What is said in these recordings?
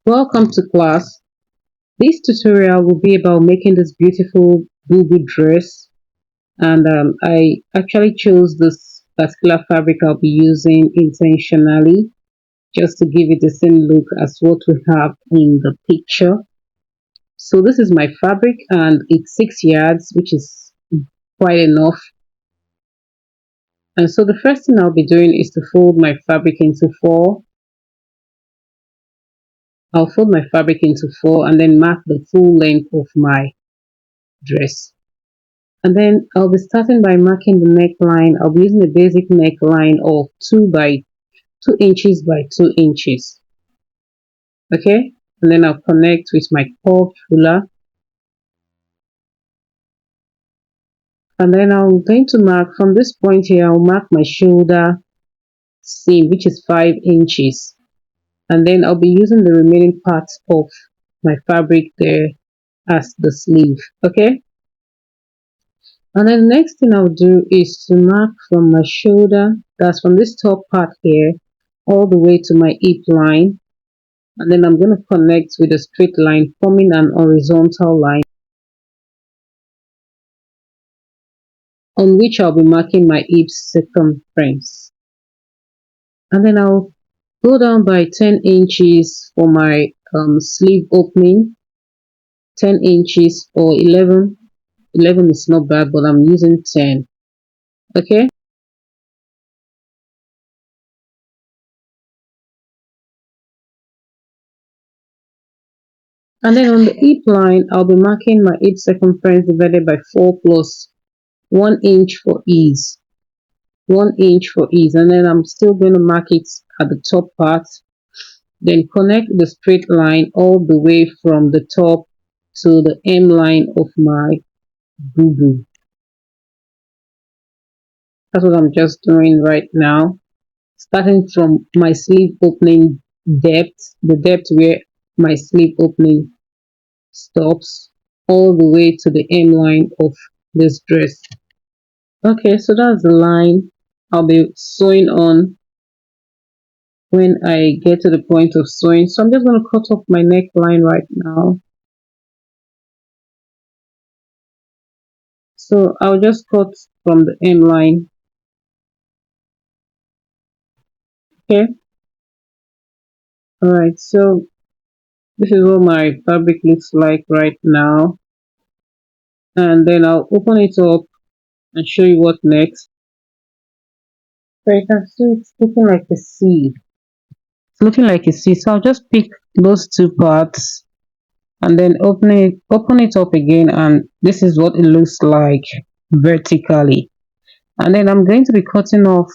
Welcome to class. This tutorial will be about making this beautiful bubu dress, and I actually chose this particular fabric I'll be using intentionally just to give it the same look as what we have in the picture. So this is my fabric and it's 6 yards, which is quite enough. And so the first thing I'll be doing is to fold my fabric into four. I'll fold my fabric into four and then mark the full length of my dress. And then I'll be starting by marking the neckline. I'll be using the basic neckline of 2 inches by 2 inches. Okay, and then I'll connect with my curved ruler, and then I'm going to mark from this point here. I'll mark my shoulder seam, which is 5 inches, and then I'll be using the remaining parts of my fabric there as the sleeve. Okay, and then the next thing I'll do is to mark from my shoulder, that's from this top part here, all the way to my hip line, and then I'm going to connect with a straight line, forming an horizontal line on which I'll be marking my hip circumference. And then I'll go down by 10 inches for my sleeve opening, 10 inches or 11. 11 is not bad, but I'm using 10. Okay, and then on the hip line I'll be marking my hip circumference divided by 4 plus 1 inch for ease. 1 inch for ease, and then I'm still going to mark it at the top part, then connect the straight line all the way from the top to the hem line of my bubu. That's what I'm just doing right now, starting from my sleeve opening depth, the depth where my sleeve opening stops, all the way to the hem line of this dress. Okay, so that's the line I'll be sewing on when I get to the point of sewing. So I'm just going to cut off my neckline right now. So I'll just cut from the hem line. Okay, all right, so this is what my fabric looks like right now, and then I'll open it up and show you what next. So you can see it's looking like a C. It's looking like a C. So I'll just pick those two parts and then open it up again, and this is what it looks like vertically. And then I'm going to be cutting off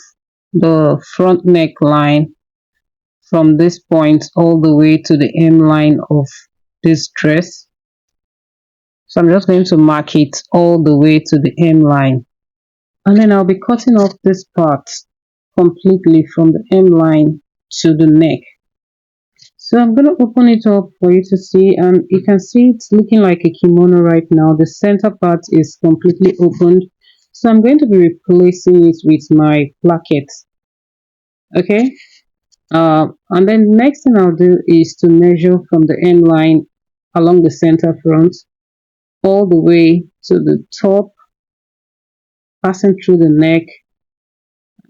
the front neckline from this point all the way to the hem line of this dress. So I'm just going to mark it all the way to the hem line, and then I'll be cutting off this part completely from the hem line to the neck. So I'm going to open it up for you to see, and you can see it's looking like a kimono right now. The center part is completely opened, so I'm going to be replacing it with my placket. Okay, and then next thing I'll do is to measure from the hem line along the center front all the way to the top, passing through the neck,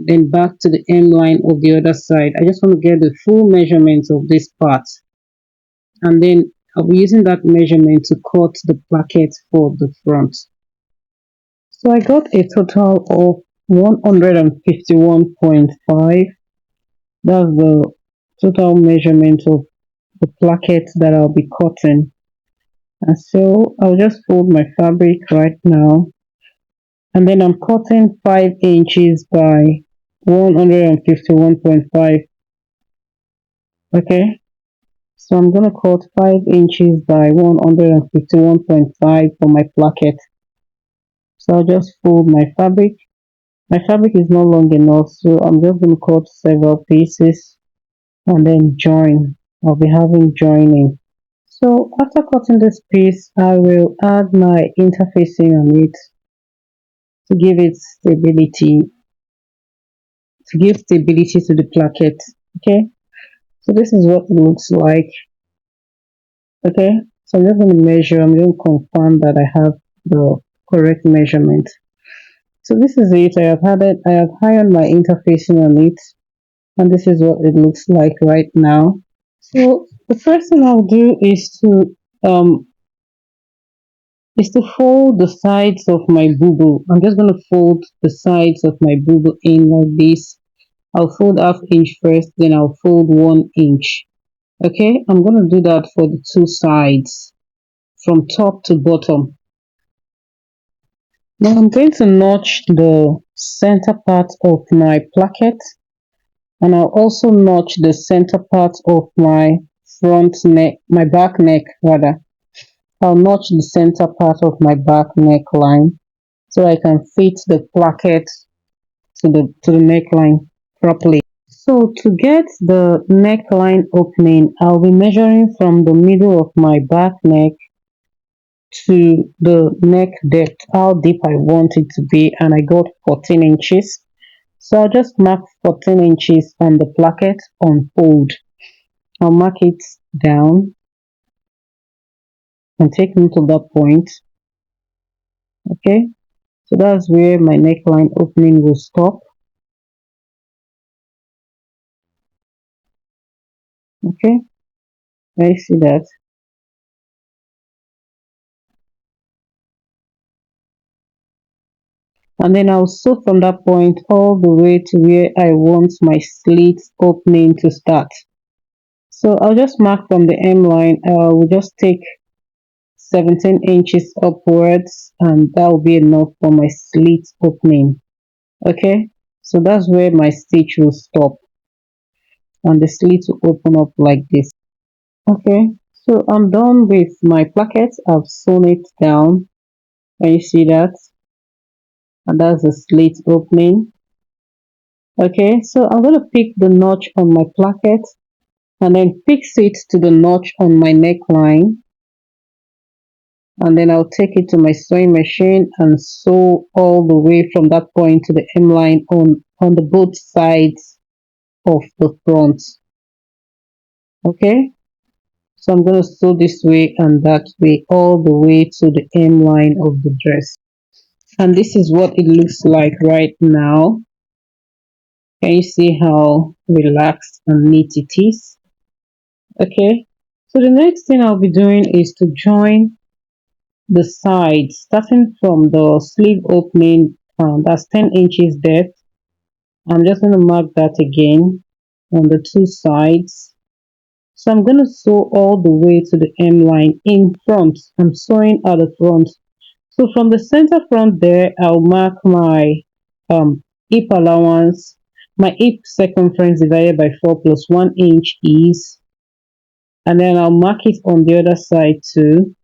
then back to the hem line of the other side. I just want to get the full measurement of this part, and then I'll be using that measurement to cut the placket for the front. So I got a total of 151.5. That's the total measurement of the placket that I'll be cutting. And so I'll just fold my fabric right now, and then I'm cutting 5 inches by 151.5. Okay, so I'm going to cut 5 inches by 151.5 for my placket. So I'll just fold my fabric. My fabric is not long enough, so I'm just going to cut several pieces and then join. I'll be having joining. So after cutting this piece, I will add my interfacing on it to give it stability, to give stability to the placket. Okay, so this is what it looks like. Okay, so I'm just going to measure. I'm going to confirm that I have the correct measurement. So this is it. I have ironed my interfacing on it, and this is what it looks like right now. So the first thing I'll do um is to fold the sides of my bubu. I'm just going to fold the sides of my bubu in like this. I'll fold half inch first, then I'll fold 1 inch. Okay, I'm going to do that for the two sides from top to bottom. Now I'm going to notch the center part of my placket, and I'll also notch the center part of my front neck, my back neck rather. I'll notch the center part of my back neckline so I can fit the placket to the neckline properly. So to get the neckline opening, I'll be measuring from the middle of my back neck to the neck depth, how deep I want it to be, and I got 14 inches. So I'll just mark 14 inches on the placket on fold. I'll mark it down and take note of that point. Okay, so that's where my neckline opening will stop. Okay, I see that. And then I'll sew from that point all the way to where I want my slit opening to start. So I'll just mark from the M line. We'll just take 17 inches upwards, and that will be enough for my slit opening. Okay, so that's where my stitch will stop, and the slit will open up like this. Okay, so I'm done with my placket. I've sewn it down. Can you see that? And that's the slit opening. Okay, so I'm going to pick the notch on my placket and then fix it to the notch on my neckline, and then I'll take it to my sewing machine and sew all the way from that point to the hem line on the both sides of the front. Okay, so I'm going to sew this way and that way all the way to the hem line of the dress, and this is what it looks like right now. Can you see how relaxed and neat it is? Okay, so the next thing I'll be doing is to join the sides, starting from the sleeve opening. That's 10 inches depth. I'm just going to mark that again on the two sides. So I'm going to sew all the way to the hem line in front. I'm sewing at the front. So from the center front there, I'll mark my hip allowance. My hip circumference divided by 4 plus 1 inch is, and then I'll mark it on the other side too.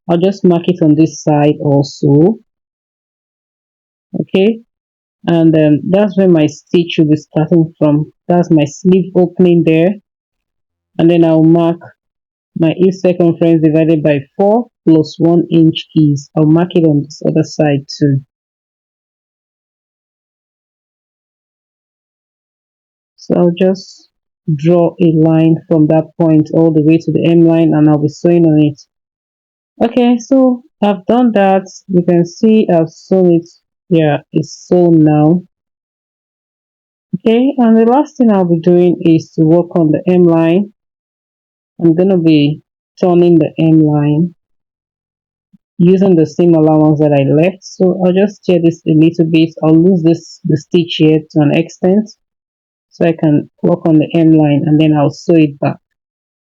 I'll just mark it on this side also. Okay, and that's where my stitch will be starting from. That's my sleeve opening there, and then I'll mark my hip circumference divided by 4 plus 1 inch is. I'll mark it on this other side too. So I'll just draw a line from that point all the way to the hem line, and I'll be sewing on it. Okay, so I've done that. You can see I've sewn it. Yeah, it's sewn now. Okay, and the last thing I'll be doing is to work on the hem line. I'm going to be turning the hem line using the seam allowance that I left. So I'll just tear this a little bit. I'll lose the stitch here to an extent so I can work on the hem line, and then I'll sew it back.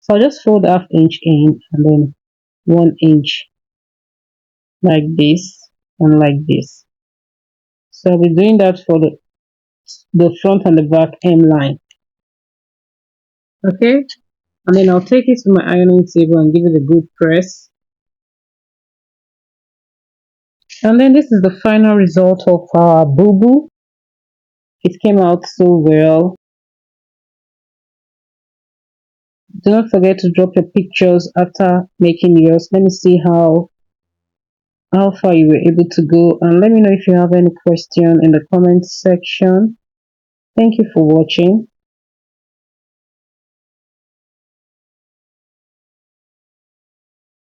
So I'll just fold half inch in and then 1 inch like this and like this. So I'll be doing that for the front and the back hem line. Okay, and then I'll take it to my ironing table and give it a good press. And then this is the final result of our boo-boo. It came out so well. Do not forget to drop your pictures after making yours. Let me see how far you were able to go, and let me know if you have any question in the comment section. Thank you for watching.